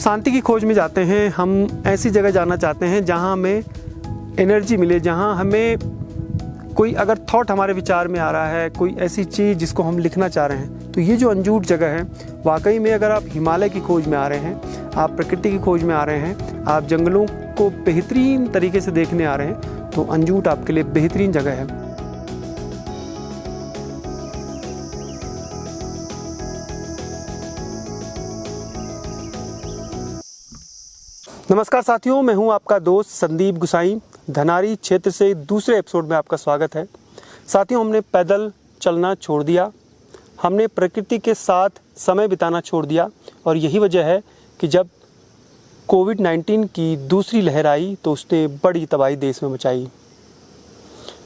शांति की खोज में जाते हैं। हम ऐसी जगह जाना चाहते हैं जहाँ हमें एनर्जी मिले, जहाँ हमें कोई अगर थॉट हमारे विचार में आ रहा है, कोई ऐसी चीज़ जिसको हम लिखना चाह रहे हैं, तो ये जो अंजूट जगह है, वाकई में अगर आप हिमालय की खोज में आ रहे हैं, आप प्रकृति की खोज में आ रहे हैं, आप जंगलों को बेहतरीन तरीके से देखने आ रहे हैं, तो अंजूट आपके लिए बेहतरीन जगह है। नमस्कार साथियों, मैं हूं आपका दोस्त संदीप गुसाई। धनारी क्षेत्र से दूसरे एपिसोड में आपका स्वागत है। साथियों, हमने पैदल चलना छोड़ दिया, हमने प्रकृति के साथ समय बिताना छोड़ दिया और यही वजह है कि जब कोविड-19 की दूसरी लहर आई तो उसने बड़ी तबाही देश में मचाई।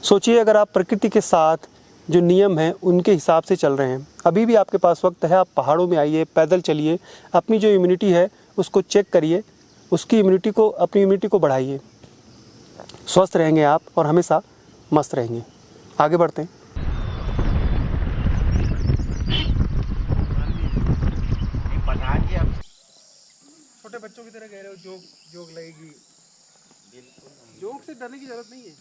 सोचिए, अगर आप प्रकृति के साथ जो नियम हैं उनके हिसाब से चल रहे हैं, अभी भी आपके पास वक्त है, आप पहाड़ों में आइए, पैदल चलिए, अपनी जो इम्यूनिटी है उसको चेक करिए, उसकी अपनी इम्यूनिटी को बढ़ाइए। स्वस्थ रहेंगे आप और हमेशा मस्त रहेंगे। आगे बढ़ते हैं। छोटे बच्चों की तरह कह रहे हो, जोग लगेगी। जोग से डरने की जरूरत नहीं है।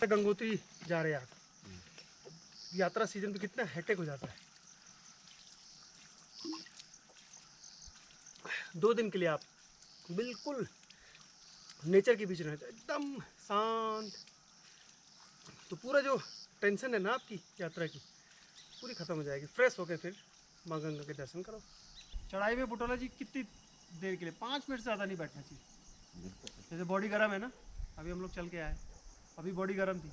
गंगोत्री जा रहे हैं आप, यात्रा सीजन पे कितना हेक्टिक हो जाता है। 2 दिन के लिए आप बिल्कुल नेचर के बीच रहते हैं, एकदम शांत, तो पूरा जो टेंशन है ना आपकी यात्रा की, पूरी खत्म हो जाएगी। फ्रेश होकर फिर माँ गंगा के दर्शन करो। चढ़ाई में बुटोला जी कितनी देर के लिए? 5 मिनट से ज़्यादा नहीं बैठना चाहिए। जैसे बॉडी गर्म है ना, अभी हम लोग चल के आए, अभी बॉडी गर्म थी,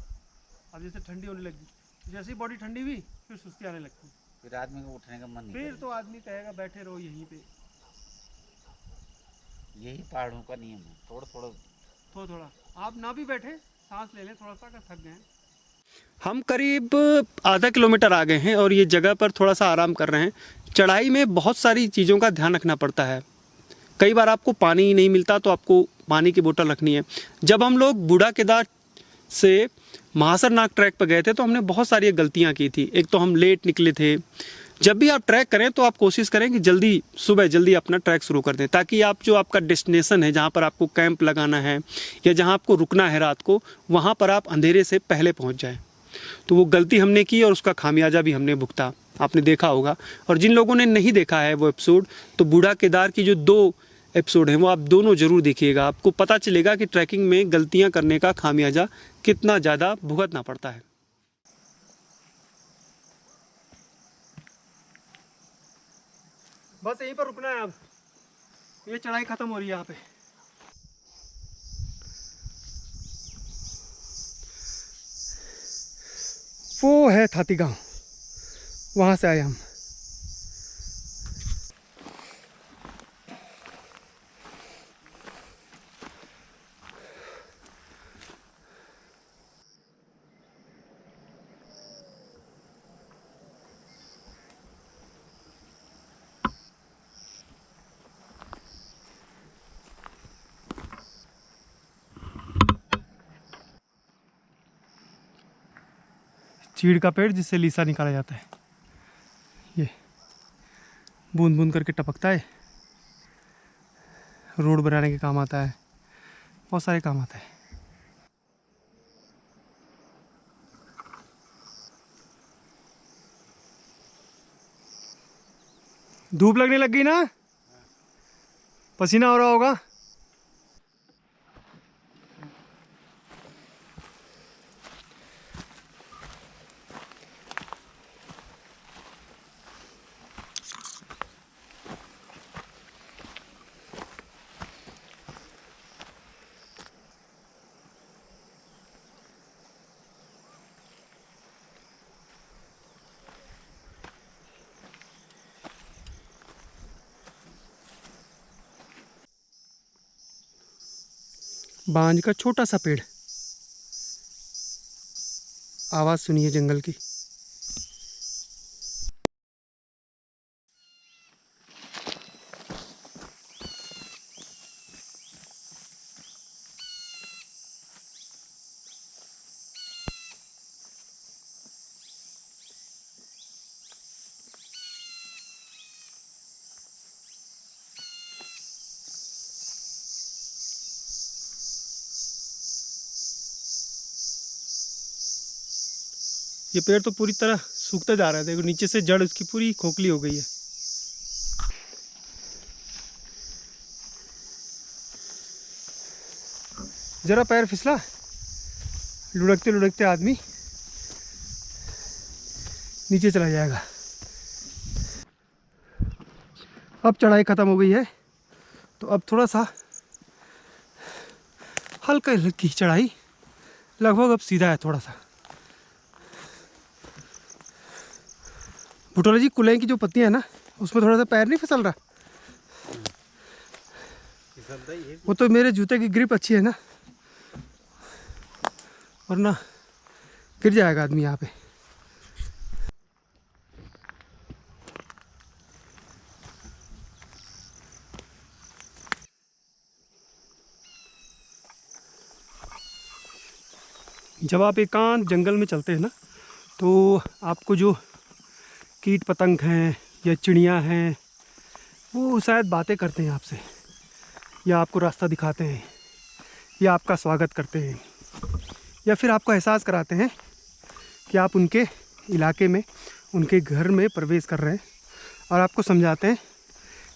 अब जैसे ठंडी होने लगी, जैसे ही बॉडी ठंडी हुई फिर सुस्ती आने लगती, फिर आदमी को उठने का मन नहीं, फिर तो आदमी कहेगा बैठे रहो यहीं पे। यही पहाड़ों का नियम है। थोड़ा आप ना भी बैठे, सांस ले लें थोड़ा सा, अगर थक गए। हम करीब आधा किलोमीटर आ गए हैं और ये जगह पर थोड़ा सा आराम कर रहे हैं। चढ़ाई में बहुत सारी चीज़ों का ध्यान रखना पड़ता है। कई बार आपको पानी नहीं मिलता तो आपको पानी की बोतल रखनी है। जब हम लोग बूढ़ा केदार से महासरनाग ट्रैक पर गए थे तो हमने बहुत सारी गलतियां की थी। एक तो हम लेट निकले थे। जब भी आप ट्रैक करें तो आप कोशिश करें कि सुबह जल्दी अपना ट्रैक शुरू कर दें, ताकि आप जो आपका डेस्टिनेशन है, जहाँ पर आपको कैंप लगाना है या जहाँ आपको रुकना है रात को, वहाँ पर आप अंधेरे से पहले पहुँच जाएँ। तो वो गलती हमने की और उसका खामियाजा भी हमने भुगता, आपने देखा होगा। और जिन लोगों ने नहीं देखा है वो एपिसोड, तो बूढ़ा केदार की जो 2 एपिसोड हैं वो आप दोनों ज़रूर देखिएगा। आपको पता चलेगा कि ट्रैकिंग में गलतियां करने का खामियाजा कितना ज़्यादा भुगतना पड़ता है। बस यहीं पर रुकना है। अब ये चढ़ाई खत्म हो रही है। यहाँ पे वो है थाती गांव, वहाँ से आए हम। चीड़ का पेड़ जिससे लीसा निकाला जाता है, ये बूंद बूंद करके टपकता है, रोड बनाने के काम आता है, बहुत सारे काम आता है। धूप लगने लग गई ना, पसीना हो रहा होगा। बांज का छोटा सा पेड़। आवाज़ सुनिए जंगल की। ये पेड़ तो पूरी तरह सूखता जा रहा है, देखो नीचे से जड़ उसकी पूरी खोखली हो गई है। जरा पैर फिसला, लुढ़कते लुढ़कते आदमी नीचे चला जाएगा। अब चढ़ाई ख़त्म हो गई है, तो अब थोड़ा सा हल्का हल्की चढ़ाई, लगभग अब सीधा है थोड़ा सा। भुटोला जी, कुलें की जो पत्तियां है ना, उसमें थोड़ा सा पैर नहीं फिसल रहा? वो तो मेरे जूते की ग्रिप अच्छी है ना, वरना गिर जाएगा आदमी यहाँ पे। जब आप एकांत जंगल में चलते हैं ना, तो आपको जो कीट पतंग हैं या चिड़ियाँ हैं, वो शायद बातें करते हैं आपसे, या आपको रास्ता दिखाते हैं, या आपका स्वागत करते हैं, या फिर आपको एहसास कराते हैं कि आप उनके इलाके में, उनके घर में प्रवेश कर रहे हैं, और आपको समझाते हैं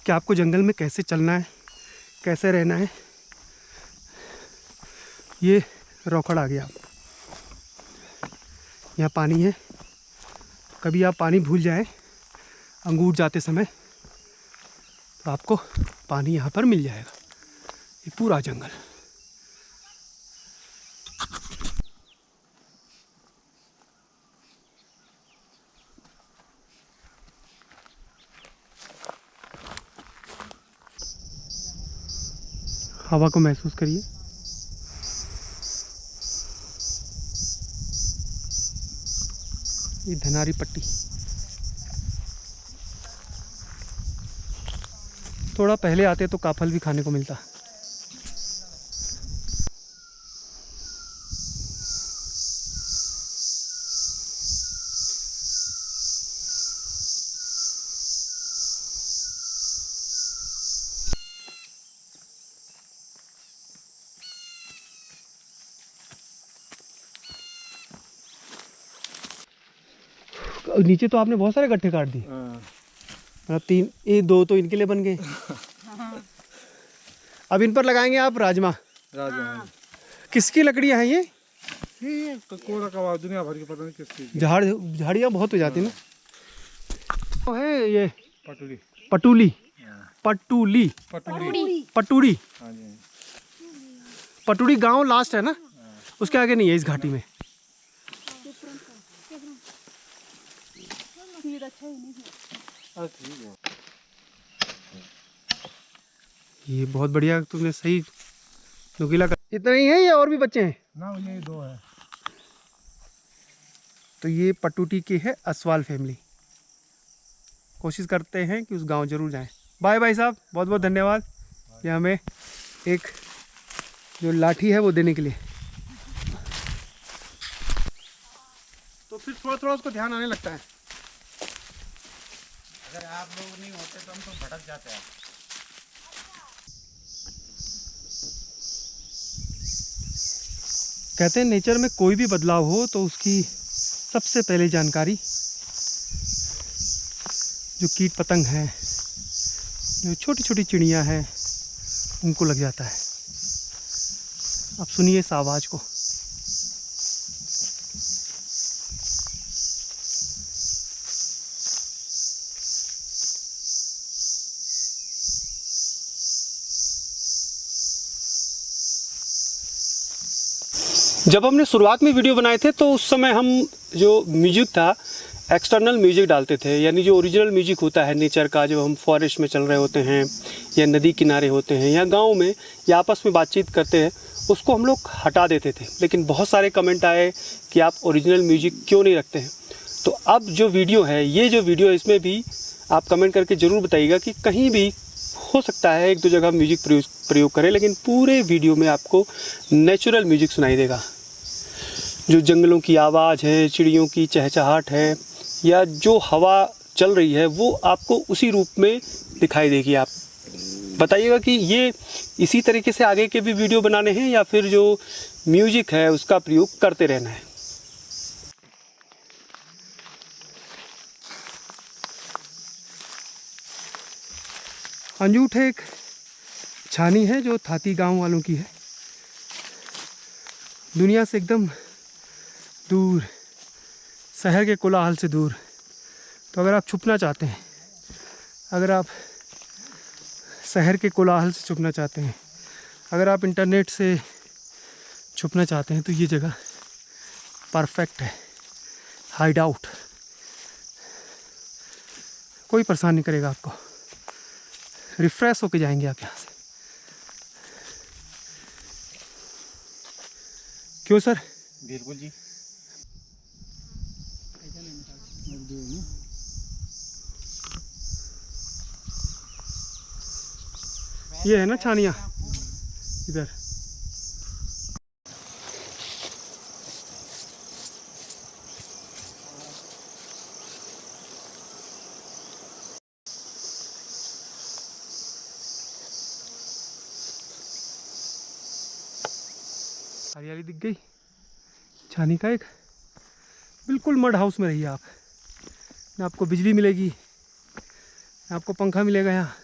कि आपको जंगल में कैसे चलना है, कैसे रहना है। ये रोकड़ आ गया, यहाँ पानी है। कभी आप पानी भूल जाएं अंगूर जाते समय, तो आपको पानी यहाँ पर मिल जाएगा। ये पूरा जंगल। हवा को महसूस करिए। ये धनारी पट्टी। थोड़ा पहले आते तो काफल भी खाने को मिलता। नीचे तो आपने बहुत सारे गट्ठे काट दिए। मतलब 3, 2 तो इनके लिए बन गए। अब इन पर लगाएंगे आप राजमा। किसकी लकड़ियां हैं ये? दुनिया भर की, पता नहीं किसकी। झाड़ियाँ बहुत हो जाती ना। तो है ये पटूली। पटूड़ी गांव लास्ट है ना, उसके आगे नहीं है इस घाटी में। ये बहुत बढ़िया, तुमने सही नुकीला कर। इतना ही है या और भी बच्चे हैं? ना, ये 2 है। तो ये पटूटी की है असवाल फैमिली। कोशिश करते हैं कि उस गांव जरूर जाएं। बाय भाई साहब, बहुत बहुत धन्यवाद ये हमें एक जो लाठी है वो देने के लिए। तो फिर थोड़ा थोड़ा उसको ध्यान आने लगता है। अगर आप लोग नहीं होते तो हम तो भटक जाते हैं। कहते हैं नेचर में कोई भी बदलाव हो तो उसकी सबसे पहले जानकारी जो कीट पतंग हैं, जो छोटी छोटी चिड़ियाँ हैं, उनको लग जाता है। आप सुनिए इस आवाज़ को। जब हमने शुरुआत में वीडियो बनाए थे तो उस समय हम जो म्यूजिक था एक्सटर्नल म्यूजिक डालते थे, यानी जो ओरिजिनल म्यूजिक होता है नेचर का, जो हम फॉरेस्ट में चल रहे होते हैं या नदी किनारे होते हैं या गांव में या आपस में बातचीत करते हैं, उसको हम लोग हटा देते थे, लेकिन बहुत सारे कमेंट आए कि आप ओरिजिनल म्यूजिक क्यों नहीं रखते हैं। तो अब जो वीडियो है, ये जो वीडियो है, इसमें भी आप कमेंट करके ज़रूर बताइएगा कि कहीं भी हो सकता है एक दो जगह म्यूजिक प्रयोग करें, लेकिन पूरे वीडियो में आपको नेचुरल म्यूजिक सुनाई देगा। जो जंगलों की आवाज़ है, चिड़ियों की चहचहाट है, या जो हवा चल रही है, वो आपको उसी रूप में दिखाई देगी। आप बताइएगा कि ये इसी तरीके से आगे के भी वीडियो बनाने हैं या फिर जो म्यूजिक है उसका प्रयोग करते रहना है। अंजूठ एक छानी है जो थाती गांव वालों की है, दुनिया से एकदम दूर, शहर के कोलाहल से दूर। तो अगर आप छुपना चाहते हैं, अगर आप शहर के कोलाहल से छुपना चाहते हैं, अगर आप इंटरनेट से छुपना चाहते हैं, तो ये जगह परफेक्ट है। हाइड आउट, कोई परेशान नहीं करेगा आपको, रिफ्रेश होके जाएंगे आप यहाँ से। क्यों सर? बिल्कुल जी। ये है ना छानिया इधर। हरियाली दिख गई। छानी का एक बिल्कुल मड हाउस में रहिए आप, ना आपको बिजली मिलेगी, ना आपको पंखा मिलेगा यहाँ।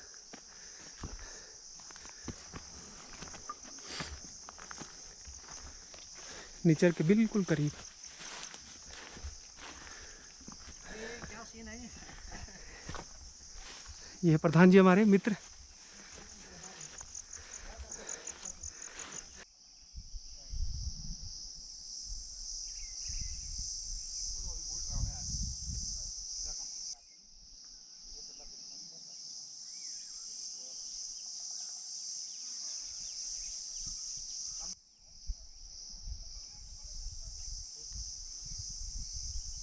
नेचर के बिल्कुल करीब। ये है प्रधान जी हमारे मित्र।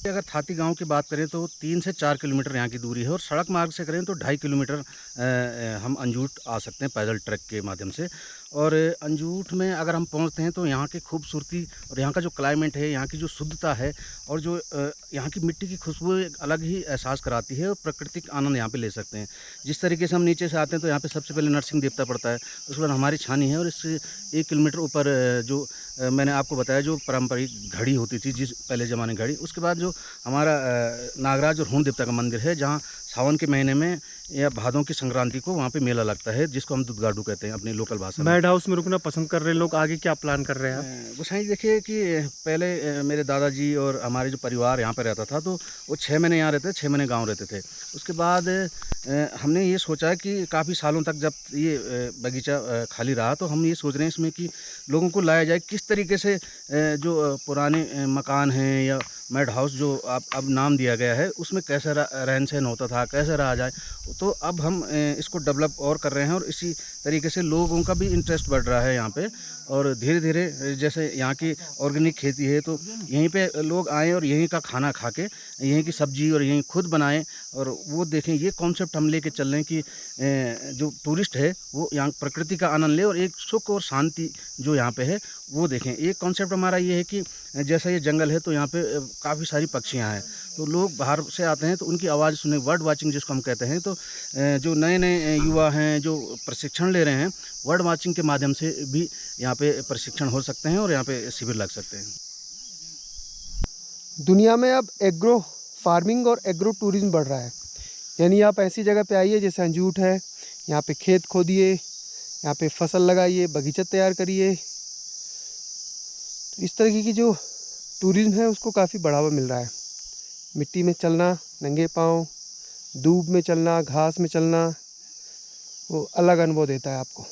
अगर थाती गांव की बात करें तो 3 से 4 किलोमीटर यहाँ की दूरी है, और सड़क मार्ग से करें तो 2.5 किलोमीटर हम अंजूठ आ सकते हैं पैदल ट्रैक के माध्यम से। और अंजूठ में अगर हम पहुँचते हैं तो यहाँ की खूबसूरती और यहाँ का जो क्लाइमेट है, यहाँ की जो शुद्धता है, और जो यहाँ की मिट्टी की खुशबू एक अलग ही एहसास कराती है, और प्राकृतिक आनंद यहाँ पे ले सकते हैं। जिस तरीके से हम नीचे से आते हैं तो यहाँ पे सबसे पहले नरसिंह देवता पड़ता है, उसके बाद हमारी छानी है, और इससे 1 किलोमीटर ऊपर जो मैंने आपको बताया जो पारंपरिक घड़ी होती थी, जिस पहले ज़माने घड़ी, उसके बाद जो हमारा नागराज और होम देवता का मंदिर है, जहाँ सावन के महीने में या भादों की संक्रांति को वहाँ पे मेला लगता है, जिसको हम दुधगाडू कहते हैं अपनी लोकल भाषा में। मैड हाउस में रुकना पसंद कर रहे लोग, आगे क्या प्लान कर रहे हैं आप? गोसाई देखिए कि पहले मेरे दादाजी और हमारे जो परिवार यहाँ पर रहता था, तो वो 6 महीने यहाँ रहते थे, 6 महीने गाँव रहते थे। उसके बाद हमने ये सोचा कि काफ़ी सालों तक जब ये बगीचा खाली रहा, तो हम ये सोच रहे हैं इसमें कि लोगों को लाया जाए, किस तरीके से जो पुराने मकान हैं या मैड हाउस जो अब नाम दिया गया है, उसमें कैसे रहन सहन होता था, कैसे रहा जाए। तो अब हम इसको डेवलप और कर रहे हैं, और इसी तरीके से लोगों का भी इंटरेस्ट बढ़ रहा है यहाँ पे। और धीरे धीरे जैसे यहाँ की ऑर्गेनिक खेती है, तो यहीं पे लोग आएँ और यहीं का खाना खा के यहीं की सब्जी और यहीं खुद बनाएं, और वो देखें। ये कॉन्सेप्ट हम लेके चल रहे हैं कि जो टूरिस्ट है वो यहाँ प्रकृति का आनंद ले, और एक सुख और शांति जो यहाँ पे है वो देखें। एक कॉन्सेप्ट हमारा ये है कि जैसा ये जंगल है, तो यहाँ पे काफ़ी सारी पक्षियाँ हैं, तो लोग बाहर से आते हैं तो उनकी आवाज़ सुने, बर्ड वाचिंग जिसको हम कहते हैं। तो जो नए नए युवा हैं जो प्रशिक्षण ले रहे हैं, बर्ड वाचिंग के माध्यम से भी यहाँ पे प्रशिक्षण हो सकते हैं, और यहाँ पे शिविर लग सकते हैं। दुनिया में अब एग्रो फार्मिंग और एग्रो टूरिज्म बढ़ रहा है, यानी आप ऐसी जगह पे आइए जैसे अंजूठ है, यहाँ पे खेत खोदिए, यहाँ पे फसल लगाइए, बगीचा तैयार करिए। तो इस तरीके की जो टूरिज्म है उसको काफ़ी बढ़ावा मिल रहा है। मिट्टी में चलना, नंगे पाँव, धूप में चलना, घास में चलना, वो अलग अनुभव देता है आपको।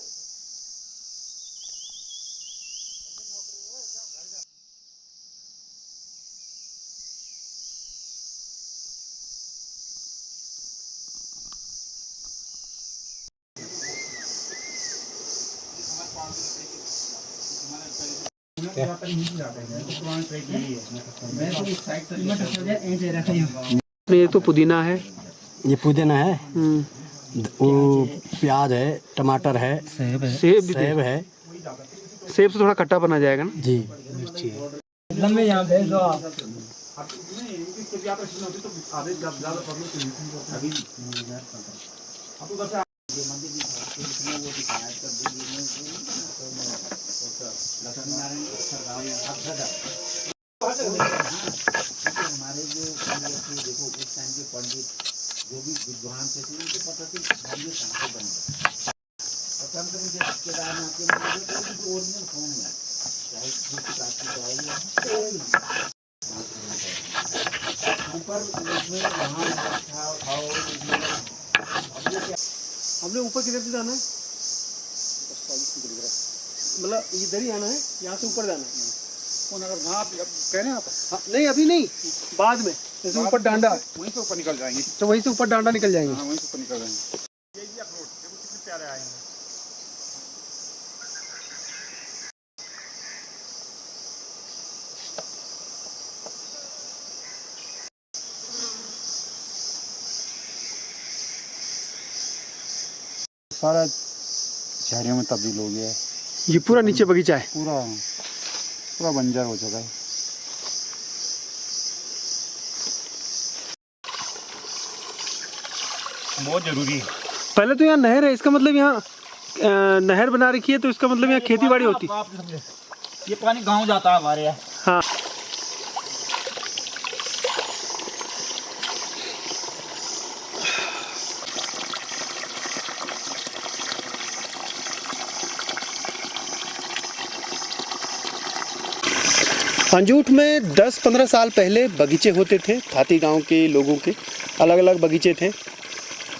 ये तो पुदीना है, ये पुदीना है, वो प्याज है, टमाटर है, सेब है। सेब है सेब से थोड़ा खट्टा बना जाएगा ना जी, मिर्ची है। हमारे जो देखो उस टाइम के पंडित जो भी विद्वान थे उनको पता थी मंदिर कहाँ पे बने और कम से कम जो केदारनाथ के मंदिर तो ओरिजिनल फॉर्म है चाहे किसी काशी का ऊपर उसमें वहाँ था और हमने ऊपर किधर से जाना है? मतलब इधर ही आना है, यहाँ से ऊपर जाना है। कौन अगर वहाँ कह रहे हैं आप? हाँ, नहीं अभी नहीं, बाद में जैसे ऊपर डांडा, वहीं से ऊपर निकल जाएंगे। तो वहीं से ऊपर डांडा निकल जाएंगे। हाँ, वहीं से ऊपर निकल जाएंगे। ये अखरोट देखो कितने प्यारे आए हैं। सारा शहरों में तब्दील हो गया है। ये पूरा नीचे बगीचा है, पूरा बंजर हो चुका है। बहुत जरूरी है। पहले तो यहाँ नहर है, इसका मतलब यहाँ नहर बना रखी है, तो इसका मतलब यहाँ खेती बाड़ी होती है। ये पानी गाँव जाता है हमारे यहाँ। हाँ, अंजूठ में 10-15 साल पहले बगीचे होते थे, थाती गांव के लोगों के अलग अलग बगीचे थे।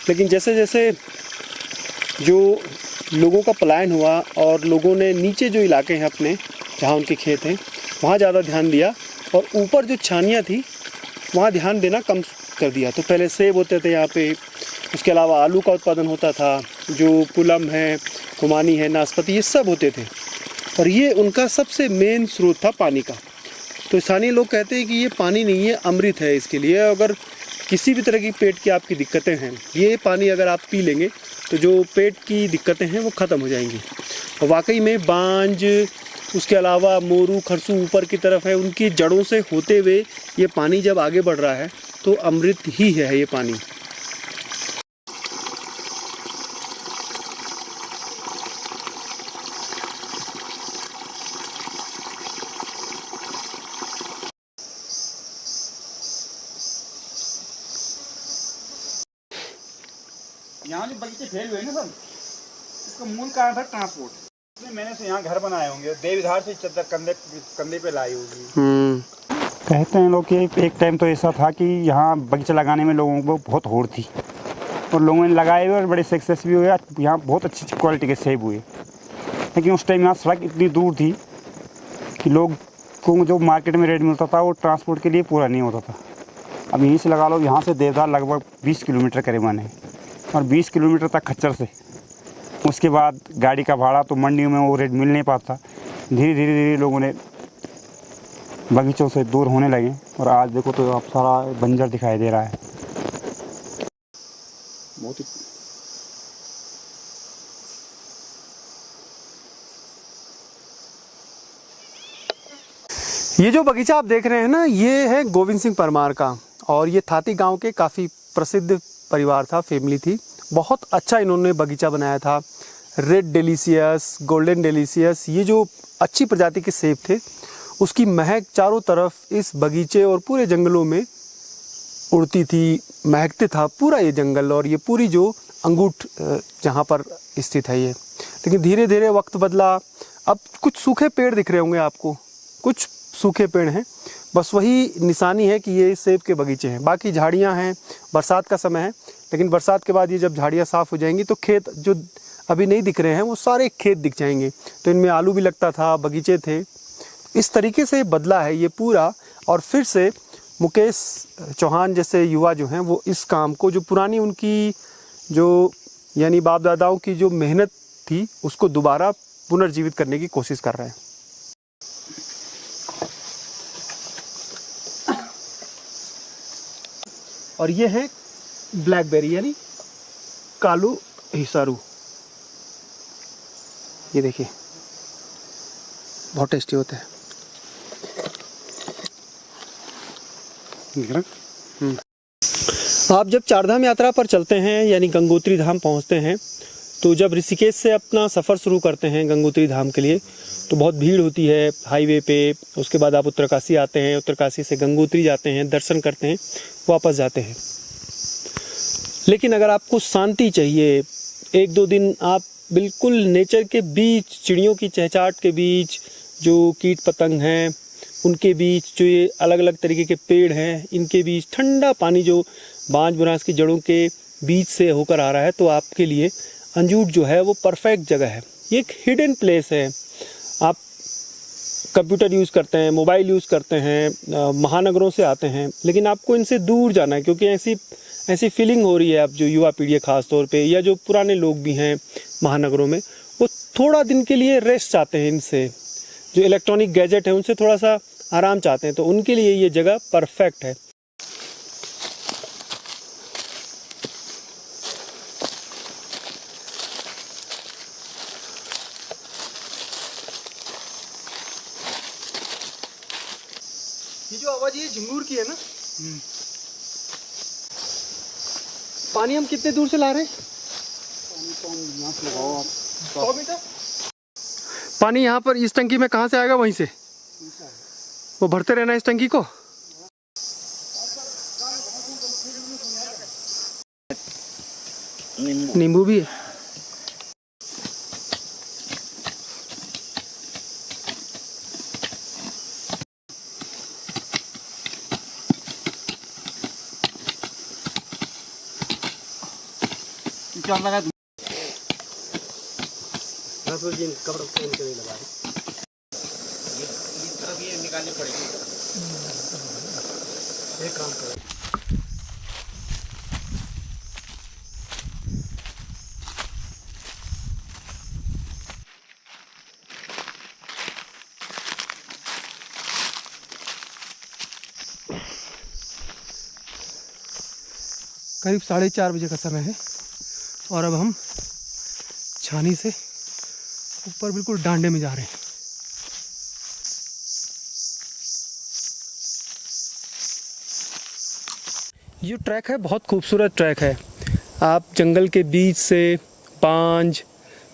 लेकिन जैसे जैसे जो लोगों का पलायन हुआ और लोगों ने नीचे जो इलाके हैं अपने, जहाँ उनके खेत हैं, वहाँ ज़्यादा ध्यान दिया और ऊपर जो छानियाँ थी वहाँ ध्यान देना कम कर दिया। तो पहले सेब होते थे यहाँ पे, उसके अलावा आलू का उत्पादन होता था, जो पुलम है, खुमानी है, नाशपाती, ये सब होते थे। और ये उनका सबसे मेन स्रोत था पानी का। तो स्थानीय लोग कहते हैं कि ये पानी नहीं है, अमृत है इसके लिए। अगर किसी भी तरह की पेट की आपकी दिक्कतें हैं, ये पानी अगर आप पी लेंगे तो जो पेट की दिक्कतें हैं वो ख़त्म हो जाएंगी। और वाकई में बांज, उसके अलावा मोरू, खरसू ऊपर की तरफ है, उनकी जड़ों से होते हुए ये पानी जब आगे बढ़ रहा है तो अमृत ही है ये पानी। यहाँ जो बगीचे फैल हुए ना सब, इसका मूल कारण था ट्रांसपोर्ट। इसलिए मैंने से यहाँ घर बनाए होंगे, देवधार से चद्दर कंधे पे लाई होगी। कहते हैं लोग कि एक टाइम तो ऐसा था कि यहाँ बगीचा लगाने में लोगों को बहुत होड़ थी और लोगों ने लगाए हुए और बड़े सक्सेस भी हुए। यहाँ बहुत अच्छी क्वालिटी के सेब हुए, लेकिन उस टाइम यहाँ सड़क इतनी दूर थी कि लोग को जो मार्केट में रेट मिलता था वो ट्रांसपोर्ट के लिए पूरा नहीं होता था। अब यहीं से लगा लो, यहाँ से देवधार लगभग 20 किलोमीटर करीबन है और 20 किलोमीटर तक खच्चर से। उसके बाद गाड़ी का भाड़ा, तो मंडियों में वो रेट मिल नहीं पाता। धीरे धीरे लोगों ने बगीचों से दूर होने लगे और आज देखो तो अब सारा बंजर दिखाई दे रहा है। बहुत ही ये जो बगीचा आप देख रहे हैं ना, ये है गोविंद सिंह परमार का, और ये थाती गांव के काफ़ी प्रसिद्ध परिवार था, फैमिली थी। बहुत अच्छा इन्होंने बगीचा बनाया था। रेड डिलीशियस, गोल्डन डिलीशियस, ये जो अच्छी प्रजाति के सेब थे, उसकी महक चारों तरफ इस बगीचे और पूरे जंगलों में उड़ती थी, महकते था पूरा ये जंगल और ये पूरी जो अंगूठ जहाँ पर स्थित है ये। लेकिन धीरे धीरे वक्त बदला। अब कुछ सूखे पेड़ दिख रहे होंगे आपको, कुछ सूखे पेड़ हैं, बस वही निशानी है कि ये सेब के बगीचे हैं। बाकी झाड़ियाँ हैं, बरसात का समय है, लेकिन बरसात के बाद ये जब झाड़ियाँ साफ़ हो जाएंगी तो खेत जो अभी नहीं दिख रहे हैं वो सारे खेत दिख जाएंगे। तो इनमें आलू भी लगता था, बगीचे थे। इस तरीके से बदला है ये पूरा। और फिर से मुकेश चौहान जैसे युवा जो हैं वो इस काम को, जो पुरानी उनकी जो यानी बाप दादाओं की जो मेहनत थी, उसको दोबारा पुनर्जीवित करने की कोशिश कर रहे हैं। और ये है ब्लैकबेरी यानी कालू हिसारू। ये देखिए बहुत टेस्टी होता है। आप जब चारधाम यात्रा पर चलते हैं यानी गंगोत्री धाम पहुंचते हैं, तो जब ऋषिकेश से अपना सफ़र शुरू करते हैं गंगोत्री धाम के लिए, तो बहुत भीड़ होती है हाईवे पे। उसके बाद आप उत्तरकाशी आते हैं, उत्तरकाशी से गंगोत्री जाते हैं, दर्शन करते हैं, वापस जाते हैं। लेकिन अगर आपको शांति चाहिए, 1-2 दिन आप बिल्कुल नेचर के बीच, चिड़ियों की चहचहाट के बीच, जो कीट पतंग हैं उनके बीच, जो ये अलग अलग तरीके के पेड़ हैं इनके बीच, ठंडा पानी जो बांज बुरांस की जड़ों के बीच से होकर आ रहा है, तो आपके लिए अंजूट जो है वो परफेक्ट जगह है। ये एक हिडन प्लेस है। आप कंप्यूटर यूज़ करते हैं, मोबाइल यूज़ करते हैं, महानगरों से आते हैं, लेकिन आपको इनसे दूर जाना है, क्योंकि ऐसी फीलिंग हो रही है। अब जो युवा पीढ़ी है ख़ास तौर पे, या जो पुराने लोग भी हैं महानगरों में, वो थोड़ा दिन के लिए रेस्ट चाहते हैं इनसे, जो इलेक्ट्रॉनिक गैजेट है उनसे थोड़ा सा आराम चाहते हैं, तो उनके लिए ये जगह परफेक्ट है। ये जो आवाज ये झिंगूर की है ना, पानी हम कितने दूर से ला रहे हैं? 100 मीटर। पानी यहाँ पर इस टंकी में कहाँ से आएगा? वहीं से वो भरते रहना इस टंकी को। नींबू भी है। क्या लगा कपड़ा पहन के नहीं लगा रहे। ये निकालनी पड़ेगी। एक काम करो, करीब 4:30 बजे का समय है और अब हम छानी से ऊपर बिल्कुल डांडे में जा रहे हैं। ये ट्रैक है बहुत खूबसूरत ट्रैक है। आप जंगल के बीच से बांज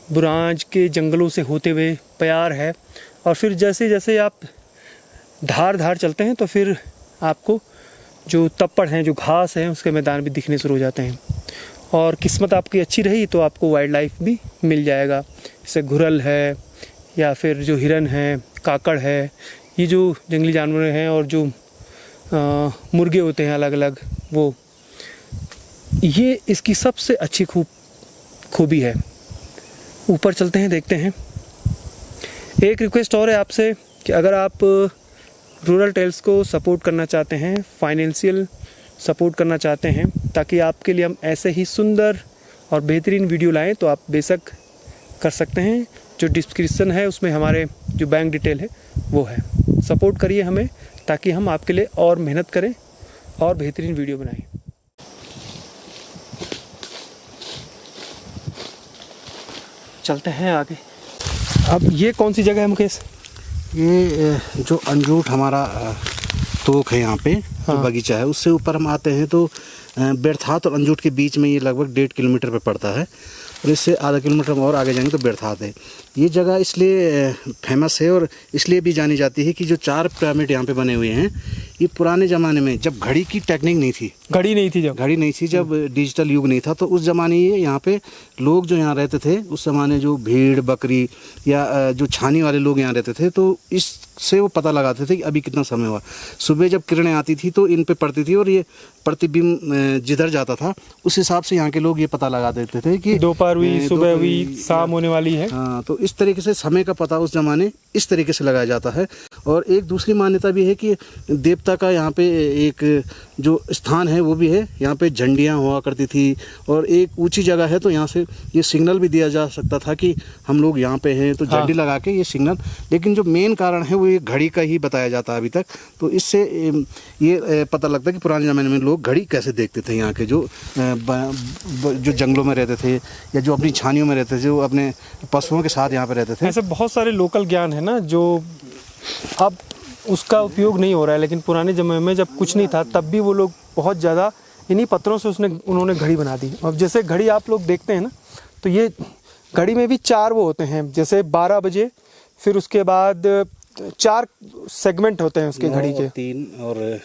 बुरांज के जंगलों से होते हुए प्यार है, और फिर जैसे जैसे आप धार चलते हैं तो फिर आपको जो तप्पड़ हैं, जो घास हैं, उसके मैदान भी दिखने शुरू हो जाते हैं। और किस्मत आपकी अच्छी रही तो आपको वाइल्ड लाइफ भी मिल जाएगा, जैसे घुरल है या फिर जो हिरन है, काकड़ है, ये जो जंगली जानवर हैं, और जो मुर्गे होते हैं अलग अलग, वो ये इसकी सबसे अच्छी खूबी है। ऊपर चलते हैं, देखते हैं। एक रिक्वेस्ट और है आपसे कि अगर आप रूरल टेल्स को सपोर्ट करना चाहते हैं, फाइनेंशियल सपोर्ट करना चाहते हैं, ताकि आपके लिए हम ऐसे ही सुंदर और बेहतरीन वीडियो लाएं, तो आप बेशक कर सकते हैं। जो डिस्क्रिप्शन है उसमें हमारे जो बैंक डिटेल है वो है। सपोर्ट करिए हमें, ताकि हम आपके लिए और मेहनत करें और बेहतरीन वीडियो बनाएं। चलते हैं आगे। अब ये कौन सी जगह है मुकेश? ये जो अंजूट हमारा तोक है यहाँ पे, जो बगीचा है, उससे ऊपर हम आते हैं तो बेरथात और अंजूट के बीच में ये लगभग 1.5 किलोमीटर पे पड़ता है, और इससे आधा किलोमीटर हम और आगे जाएंगे तो बेरथात है। ये जगह इसलिए फेमस है और इसलिए भी जानी जाती है कि जो 4 पिरामिड यहाँ पे बने हुए हैं, ये पुराने ज़माने में जब घड़ी की टेक्निक नहीं थी, घड़ी नहीं थी, जब डिजिटल युग नहीं था, तो उस ज़माने ये यहाँ पे लोग जो यहाँ रहते थे, उस ज़माने जो भेड़ बकरी या जो छानी वाले लोग यहाँ रहते थे, तो इससे वो पता लगाते थे कि अभी कितना समय हुआ। सुबह जब किरणें आती थी तो इन पे पड़ती थी, और ये प्रतिबिंब जिधर जाता था उस हिसाब से यहाँ के लोग ये पता लगा देते थे कि दोपहर हुई, सुबह हुई, शाम होने वाली है। हाँ, तो इस तरीके से समय का पता उस ज़माने इस तरीके से लगाया जाता है। और एक दूसरी मान्यता भी है कि देवता का यहाँ पे एक जो स्थान है वो भी है, यहाँ पे झंडियाँ हुआ करती थी और एक ऊंची जगह है, तो यहाँ से ये सिग्नल भी दिया जा सकता था कि हम लोग यहाँ पे हैं, तो झंडी लगा के ये सिग्नल। लेकिन जो मेन कारण है वो ये घड़ी का ही बताया जाता है अभी तक। तो इससे ये पता लगता है कि पुराने ज़माने में लोग घड़ी कैसे देखते थे, यहाँ के जो जंगलों में रहते थे या जो अपनी छानियों में रहते थे, जो अपने पशुओं के साथ यहाँ पे रहते थे। ऐसे बहुत सारे लोकल ज्ञान है ना जो अब उसका उपयोग नहीं हो रहा है, लेकिन पुराने ज़माने में जब कुछ नहीं था तब भी वो लोग बहुत ज़्यादा इन्हीं पत्थरों से उन्होंने घड़ी बना दी। अब जैसे घड़ी आप लोग देखते हैं ना, तो ये घड़ी में भी 4 वो होते हैं, जैसे 12 बजे, फिर उसके बाद 4 सेगमेंट होते हैं उसके घड़ी के, 3 और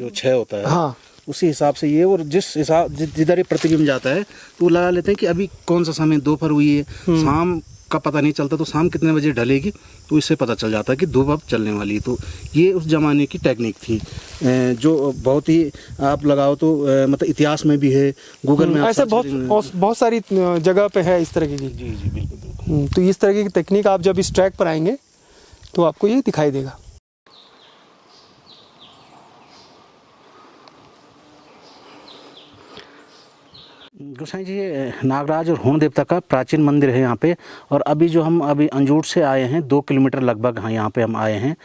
जो 6 होता है। हाँ, उसी हिसाब से ये, और जिस हिसाब जिधर ये प्रतिबिंब जाता है तो वो लगा लेते हैं कि अभी कौन सा समय दोपहर हुई है, शाम का पता नहीं चलता, तो शाम कितने बजे ढलेगी, तो इससे पता चल जाता है कि धूप अब चलने वाली है। तो ये उस ज़माने की टेक्निक थी जो बहुत ही आप लगाओ तो मतलब इतिहास में भी है, गूगल में ऐसे बहुत सारी जगह पे है इस तरह की। जी जी बिल्कुल। तो इस तरह की टेक्निक आप जब इस ट्रैक पर आएंगे तो आपको ये दिखाई देगा। गोसाई जी, नागराज और होम देवता का प्राचीन मंदिर है यहाँ पे। और अभी जो हम अंजूट से आए हैं, 2 किलोमीटर लगभग हाँ यहाँ पे हम आए हैं।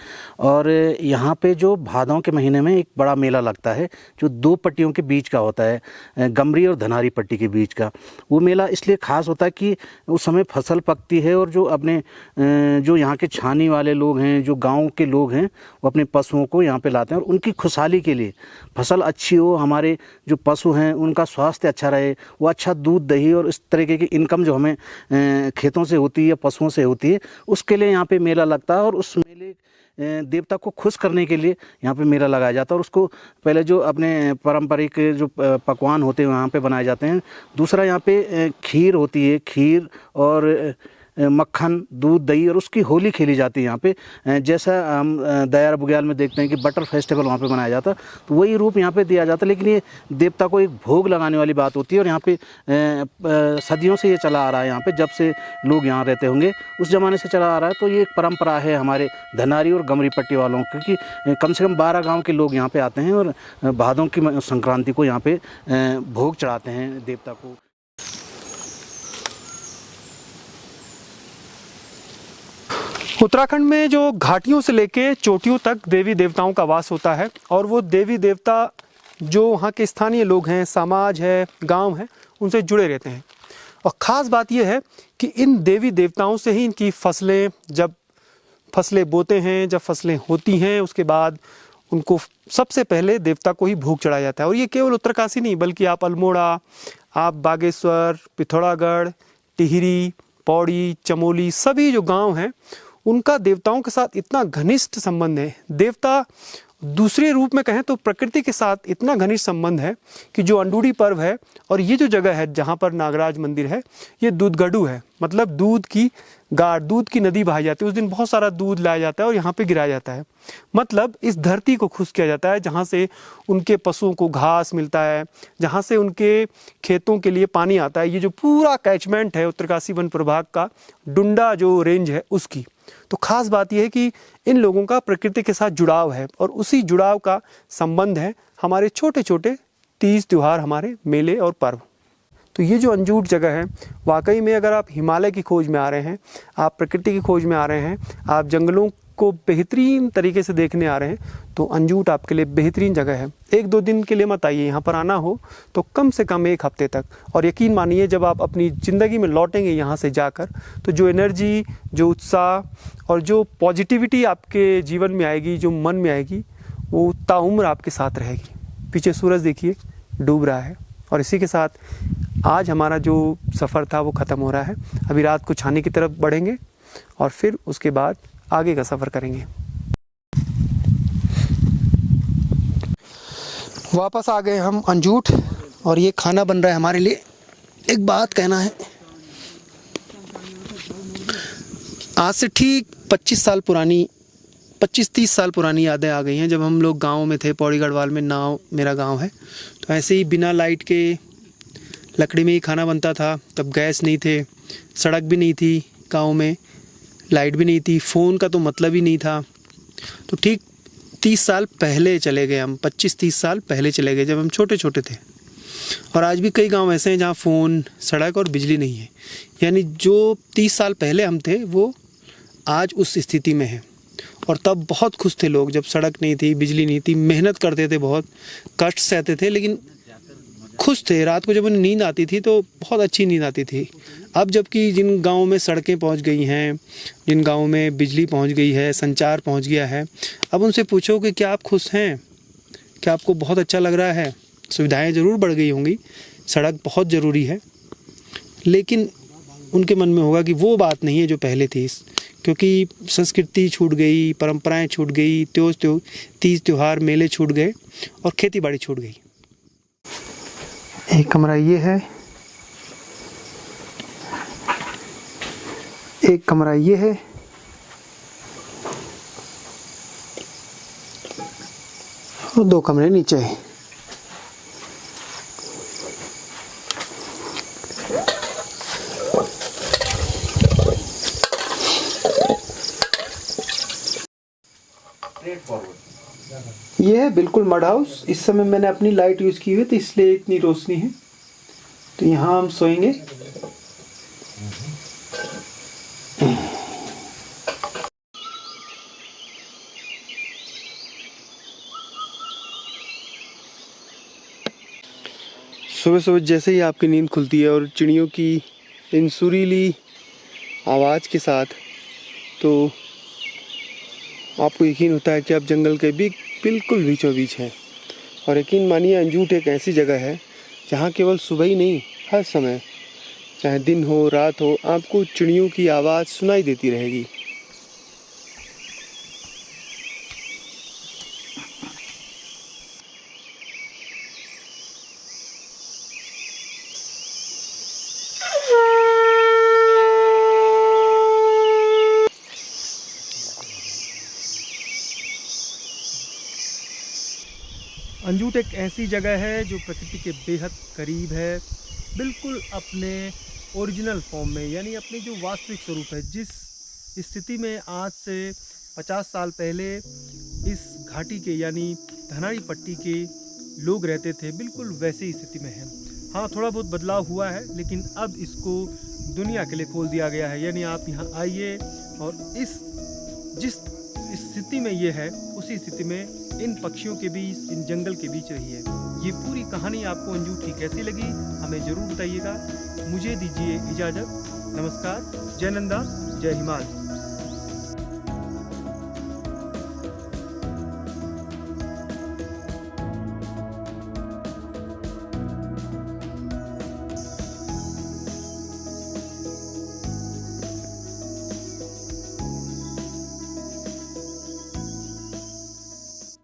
और यहाँ पे जो भादों के महीने में एक बड़ा मेला लगता है जो 2 पट्टियों के बीच का होता है, गमरी और धनारी पट्टी के बीच का। वो मेला इसलिए ख़ास होता है कि उस समय फसल पकती है और जो अपने जो यहाँ के छानी वाले लोग हैं, जो गाँव के लोग हैं, वो अपने पशुओं को यहाँ पर लाते हैं और उनकी खुशहाली के लिए, फसल अच्छी हो, हमारे जो पशु हैं उनका स्वास्थ्य अच्छा रहे, वो अच्छा दूध दही और इस तरीके की इनकम जो हमें खेतों से होती है या पशुओं से होती है, उसके लिए यहाँ पे मेला लगता है। और उस मेले देवता को खुश करने के लिए यहाँ पे मेला लगाया जाता है। और उसको पहले जो अपने पारंपरिक जो पकवान होते हैं यहाँ पे बनाए जाते हैं। दूसरा यहाँ पे खीर होती है, खीर और मक्खन, दूध, दही, और उसकी होली खेली जाती है यहाँ पे। जैसा हम दयारा बुग्याल में देखते हैं कि बटर फेस्टिवल वहाँ पे मनाया जाता है, तो वही रूप यहाँ पे दिया जाता है। लेकिन ये देवता को एक भोग लगाने वाली बात होती है। और यहाँ पे सदियों से ये चला आ रहा है, यहाँ पे जब से लोग यहाँ रहते होंगे उस ज़माने से चला आ रहा है। तो ये एक परंपरा है हमारे धनारी और गमरी पट्टी वालों की, क्योंकि कम से कम 12 गाँव के लोग यहाँ पर आते हैं और भादों की संक्रांति को यहाँ पर भोग चढ़ाते हैं देवता को। उत्तराखंड में जो घाटियों से लेके चोटियों तक देवी देवताओं का वास होता है, और वो देवी देवता जो वहाँ के स्थानीय लोग हैं, समाज है, गांव है, उनसे जुड़े रहते हैं। और ख़ास बात यह है कि इन देवी देवताओं से ही इनकी फसलें, जब फसलें बोते हैं, जब फसलें होती हैं, उसके बाद उनको सबसे पहले देवता को ही भोग चढ़ाया जाता है। और ये केवल उत्तरकाशी नहीं, बल्कि आप अल्मोड़ा, आप बागेश्वर, पिथौरागढ़, टिहरी, पौड़ी, चमोली, सभी जो गांव हैं उनका देवताओं के साथ इतना घनिष्ठ संबंध है। देवता दूसरे रूप में कहें तो प्रकृति के साथ इतना घनिष्ठ संबंध है कि जो अंडूडी पर्व है, और ये जो जगह है जहाँ पर नागराज मंदिर है, ये दूधगढ़ू है, मतलब दूध की गाड़, दूध की नदी बहाई जाती है। उस दिन बहुत सारा दूध लाया जाता है और यहाँ पे गिराया जाता है। मतलब इस धरती को खुश किया जाता है जहाँ से उनके पशुओं को घास मिलता है, जहाँ से उनके खेतों के लिए पानी आता है। ये जो पूरा कैचमेंट है उत्तरकाशी वन प्रभाग का, डुंडा जो रेंज है उसकी। तो खास बात यह है कि इन लोगों का प्रकृति के साथ जुड़ाव है, और उसी जुड़ाव का संबंध है हमारे छोटे छोटे तीज त्योहार, हमारे मेले और पर्व। तो ये जो अंजूट जगह है, वाकई में अगर आप हिमालय की खोज में आ रहे हैं, आप प्रकृति की खोज में आ रहे हैं, आप जंगलों को बेहतरीन तरीके से देखने आ रहे हैं, तो अंजूट आपके लिए बेहतरीन जगह है। 1-2 दिन के लिए मत आइए, यहाँ पर आना हो तो कम से कम 1 हफ्ते तक। और यकीन मानिए जब आप अपनी ज़िंदगी में लौटेंगे यहाँ से जाकर, तो जो एनर्जी, जो उत्साह और जो पॉजिटिविटी आपके जीवन में आएगी, जो मन में आएगी, वो ताउम्र आपके साथ रहेगी। पीछे सूरज देखिए डूब रहा है। और इसी के साथ आज हमारा जो सफ़र था वो ख़त्म हो रहा है। अभी रात को छाने की तरफ बढ़ेंगे और फिर उसके बाद आगे का सफ़र करेंगे। वापस आ गए हम अंजूट, और ये खाना बन रहा है हमारे लिए। एक बात कहना है, आज से ठीक 25-30 साल पुरानी यादें आ गई हैं। जब हम लोग गांव में थे, पौड़ी गढ़वाल में, नाव मेरा गांव है, तो ऐसे ही बिना लाइट के लकड़ी में ही खाना बनता था। तब गैस नहीं थे, सड़क भी नहीं थी गांव में, लाइट भी नहीं थी, फ़ोन का तो मतलब ही नहीं था। तो ठीक 30 साल पहले चले गए हम, 25-30 साल पहले चले गए जब हम छोटे छोटे थे। और आज भी कई गांव ऐसे हैं जहां फ़ोन, सड़क और बिजली नहीं है। यानी जो 30 साल पहले हम थे वो आज उस स्थिति में है। और तब बहुत खुश थे लोग जब सड़क नहीं थी, बिजली नहीं थी, मेहनत करते थे, बहुत कष्ट सहते थे, लेकिन खुश थे। रात को जब उन्हें नींद आती थी तो बहुत अच्छी नींद आती थी। अब जबकि जिन गाँवों में सड़कें पहुंच गई हैं, जिन गाँवों में बिजली पहुंच गई है, संचार पहुंच गया है, अब उनसे पूछो कि क्या आप खुश हैं, क्या आपको बहुत अच्छा लग रहा है। सुविधाएं ज़रूर बढ़ गई होंगी, सड़क बहुत ज़रूरी है, लेकिन उनके मन में होगा कि वो बात नहीं है जो पहले थी, क्योंकि संस्कृति छूट गई, परंपराएं छूट गई, तीज त्योहार मेले छूट गए और खेती बाड़ी छूट गई। एक कमरा ये है, एक कमरा ये है, और 2 कमरे नीचे हैं। ये है बिल्कुल मड हाउस। इस समय मैंने अपनी लाइट यूज़ की हुई तो इसलिए इतनी रोशनी है। तो यहाँ हम सोएंगे। सुबह सुबह जैसे ही आपकी नींद खुलती है और चिड़ियों की इन सुरीली आवाज़ के साथ, तो आपको यकीन होता है कि आप जंगल के बिल्कुल बीचों बीच हैं। और यकीन मानिए, अंजूट एक ऐसी जगह है जहाँ केवल सुबह ही नहीं, हर समय, चाहे दिन हो रात हो, आपको चिड़ियों की आवाज़ सुनाई देती रहेगी। अंजूट एक ऐसी जगह है जो प्रकृति के बेहद करीब है, बिल्कुल अपने ओरिजिनल फॉर्म में, यानी अपने जो वास्तविक स्वरूप है। जिस स्थिति में आज से 50 साल पहले इस घाटी के यानी धनाड़ी पट्टी के लोग रहते थे, बिल्कुल वैसी ही स्थिति में है। हाँ, थोड़ा बहुत बदलाव हुआ है, लेकिन अब इसको दुनिया के लिए खोल दिया गया है। यानी आप यहाँ आइए और जिस स्थिति में ये है उसी स्थिति में इन पक्षियों के बीच, इन जंगल के बीच रहिए। ये पूरी कहानी आपको अंजूट की कैसी लगी हमें ज़रूर बताइएगा। मुझे दीजिए इजाज़त। नमस्कार। जय नंदा, जय हिमाल।